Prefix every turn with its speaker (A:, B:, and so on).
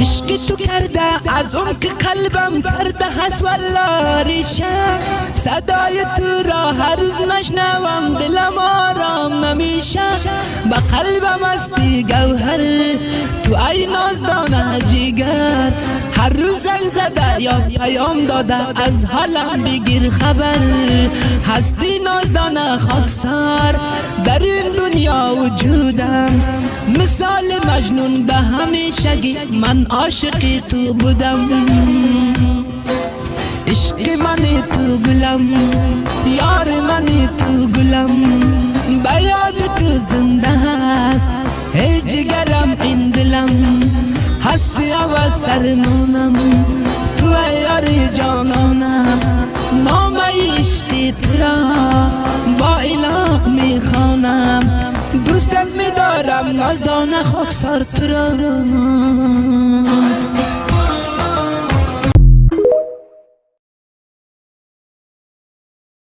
A: عشق تو کرده از اون که قلبم کرده هست والله ریشه. صدای تو را هر روز نشنوم دلم آرام نمیشه. با قلبم هستی گوهر تو ای نازدانه جیگر. هر روز زنگ زده یا پیام داده از حالم بگیر خبر. هستی نازدانه خاکسار در این دنیا وجودم. مثال مجنون به همیشگی من عاشق تو بودم. عشق منی تو گلم یار منی تو گلم. به یاد تو زنده هست ای جگرم این دلم. هستی و سرمونم تو یاری جانانم. نام عشق تو را با اله میخوانم. دوستت میدارم نازدانه خاکسار تو را.